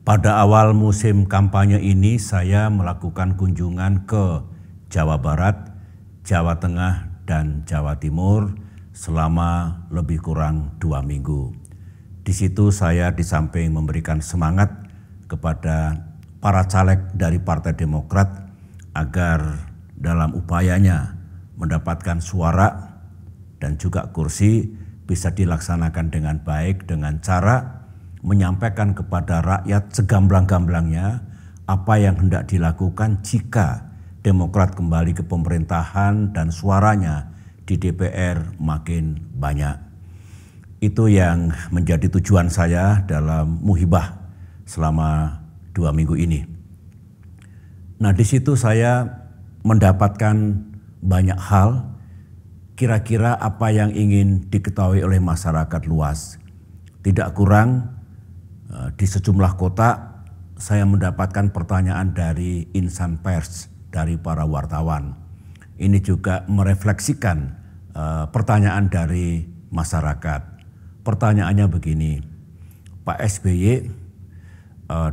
Pada awal musim kampanye ini saya melakukan kunjungan ke Jawa Barat, Jawa Tengah, dan Jawa Timur selama lebih kurang 2 minggu. Di situ saya di samping memberikan semangat kepada para caleg dari Partai Demokrat agar dalam upayanya mendapatkan suara dan juga kursi bisa dilaksanakan dengan baik dengan cara menyampaikan kepada rakyat segamblang-gamblangnya apa yang hendak dilakukan jika Demokrat kembali ke pemerintahan dan suaranya di DPR makin banyak. Itu yang menjadi tujuan saya dalam muhibah selama 2 minggu ini. Nah, di situ saya mendapatkan banyak hal, kira-kira apa yang ingin diketahui oleh masyarakat luas. Tidak kurang di sejumlah kota saya mendapatkan pertanyaan dari insan pers, dari para wartawan. Ini juga merefleksikan pertanyaan dari masyarakat. Pertanyaannya begini, Pak SBY,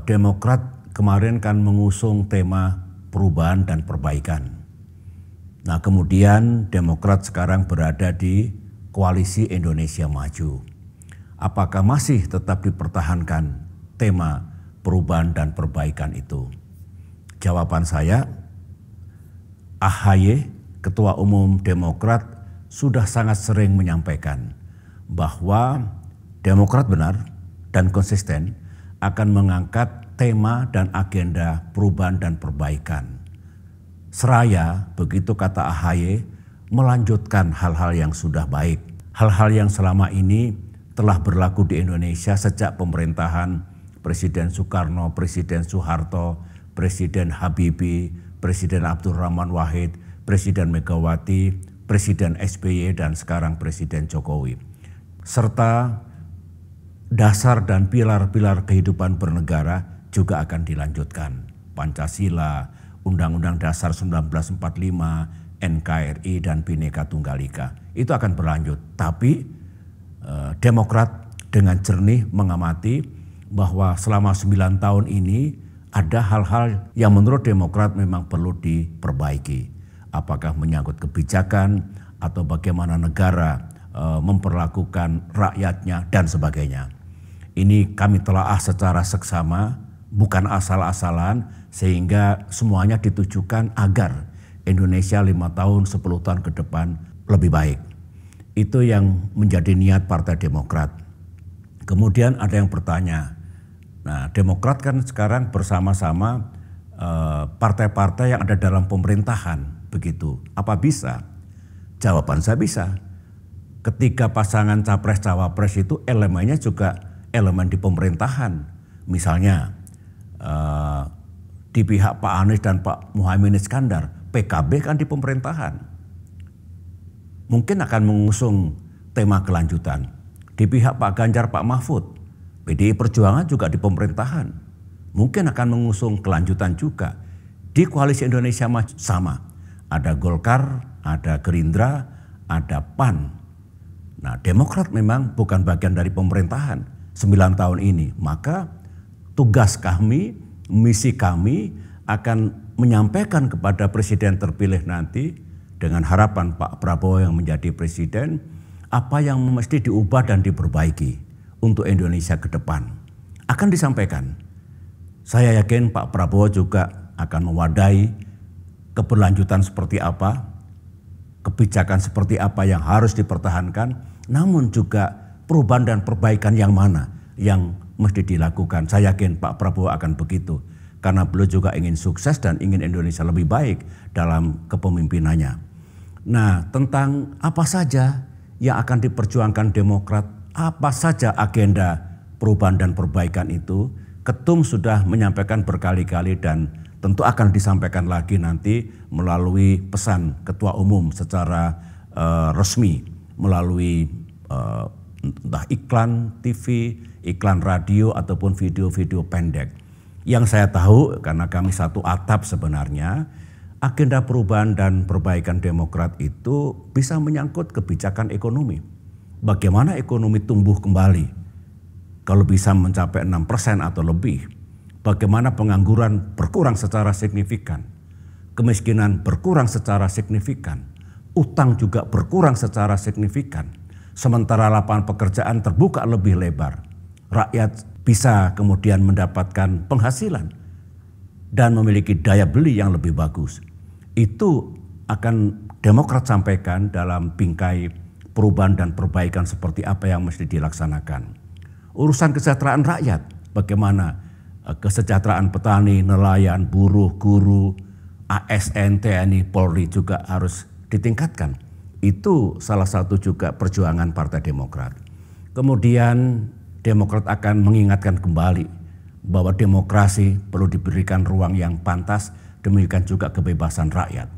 Demokrat kemarin kan mengusung tema perubahan dan perbaikan. Nah, kemudian Demokrat sekarang berada di Koalisi Indonesia Maju. Apakah masih tetap dipertahankan tema perubahan dan perbaikan itu? Jawaban saya, AHY, Ketua Umum Demokrat, sudah sangat sering menyampaikan bahwa Demokrat benar dan konsisten akan mengangkat tema dan agenda perubahan dan perbaikan. Seraya, begitu kata AHY, melanjutkan hal-hal yang sudah baik. Hal-hal yang selama ini telah berlaku di Indonesia sejak pemerintahan Presiden Soekarno, Presiden Soeharto, Presiden Habibie, Presiden Abdurrahman Wahid, Presiden Megawati, Presiden SBY, dan sekarang Presiden Jokowi. Serta dasar dan pilar-pilar kehidupan bernegara juga akan dilanjutkan. Pancasila, Undang-Undang Dasar 1945, NKRI, dan Bhinneka Tunggal Ika. Itu akan berlanjut, tapi Demokrat dengan jernih mengamati bahwa selama 9 tahun ini ada hal-hal yang menurut Demokrat memang perlu diperbaiki. Apakah menyangkut kebijakan atau bagaimana negara memperlakukan rakyatnya dan sebagainya. Ini kami telaah secara seksama, bukan asal-asalan, sehingga semuanya ditujukan agar Indonesia 5 tahun, 10 tahun ke depan lebih baik. Itu yang menjadi niat Partai Demokrat. Kemudian ada yang bertanya, nah Demokrat kan sekarang bersama-sama partai-partai yang ada dalam pemerintahan, begitu. Apa bisa? Jawaban saya bisa. Ketika pasangan capres-cawapres itu elemennya juga elemen di pemerintahan. Misalnya di pihak Pak Anies dan Pak Muhaimin Iskandar, PKB kan di pemerintahan. Mungkin akan mengusung tema kelanjutan. Di pihak Pak Ganjar, Pak Mahfud, PDI Perjuangan juga di pemerintahan. Mungkin akan mengusung kelanjutan juga. Di Koalisi Indonesia Maju sama. Ada Golkar, ada Gerindra, ada PAN. Nah, Demokrat memang bukan bagian dari pemerintahan 9 tahun ini. Maka tugas kami, misi kami akan menyampaikan kepada Presiden terpilih nanti dengan harapan Pak Prabowo yang menjadi presiden, apa yang mesti diubah dan diperbaiki untuk Indonesia ke depan. Akan disampaikan. Saya yakin Pak Prabowo juga akan mewadahi keberlanjutan seperti apa, kebijakan seperti apa yang harus dipertahankan, namun juga perubahan dan perbaikan yang mana yang mesti dilakukan. Saya yakin Pak Prabowo akan begitu. Karena beliau juga ingin sukses dan ingin Indonesia lebih baik dalam kepemimpinannya. Nah, tentang apa saja yang akan diperjuangkan Demokrat, apa saja agenda perubahan dan perbaikan itu, Ketum sudah menyampaikan berkali-kali dan tentu akan disampaikan lagi nanti melalui pesan Ketua Umum secara resmi, melalui entah iklan TV, iklan radio, ataupun video-video pendek. Yang saya tahu, karena kami satu atap sebenarnya, agenda perubahan dan perbaikan Demokrat itu bisa menyangkut kebijakan ekonomi. Bagaimana ekonomi tumbuh kembali? Kalau bisa mencapai 6% atau lebih. bagaimana pengangguran berkurang secara signifikan, kemiskinan berkurang secara signifikan, utang juga berkurang secara signifikan, sementara lapangan pekerjaan terbuka lebih lebar. Rakyat bisa kemudian mendapatkan penghasilan dan memiliki daya beli yang lebih bagus. Itu akan Demokrat sampaikan dalam bingkai perubahan dan perbaikan seperti apa yang mesti dilaksanakan. Urusan kesejahteraan rakyat, bagaimana kesejahteraan petani, nelayan, buruh, guru, ASN, TNI, Polri juga harus ditingkatkan. Itu salah satu juga perjuangan Partai Demokrat. Kemudian Demokrat akan mengingatkan kembali bahwa demokrasi perlu diberikan ruang yang pantas, demikian juga kebebasan rakyat.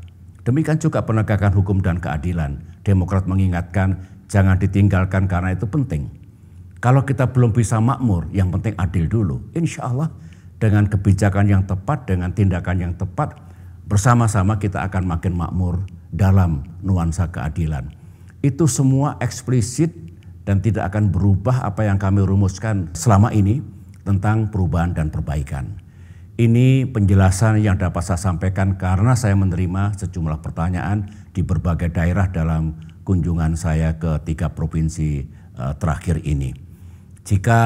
Demikian juga penegakan hukum dan keadilan. Demokrat mengingatkan jangan ditinggalkan karena itu penting. Kalau kita belum bisa makmur, yang penting adil dulu. Insya Allah dengan kebijakan yang tepat, dengan tindakan yang tepat, bersama-sama kita akan makin makmur dalam nuansa keadilan. Itu semua eksplisit dan tidak akan berubah apa yang kami rumuskan selama ini tentang perubahan dan perbaikan. Ini penjelasan yang dapat saya sampaikan karena saya menerima sejumlah pertanyaan di berbagai daerah dalam kunjungan saya ke 3 provinsi terakhir ini. Jika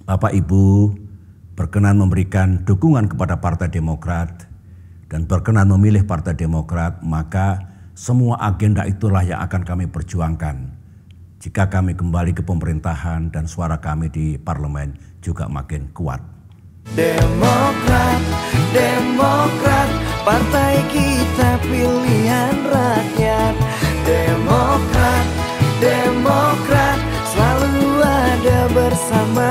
Bapak Ibu berkenan memberikan dukungan kepada Partai Demokrat dan berkenan memilih Partai Demokrat, maka semua agenda itulah yang akan kami perjuangkan. Jika kami kembali ke pemerintahan dan suara kami di parlemen juga makin kuat. Demokrat, Demokrat, partai kita pilihan rakyat. Demokrat, Demokrat, selalu ada bersama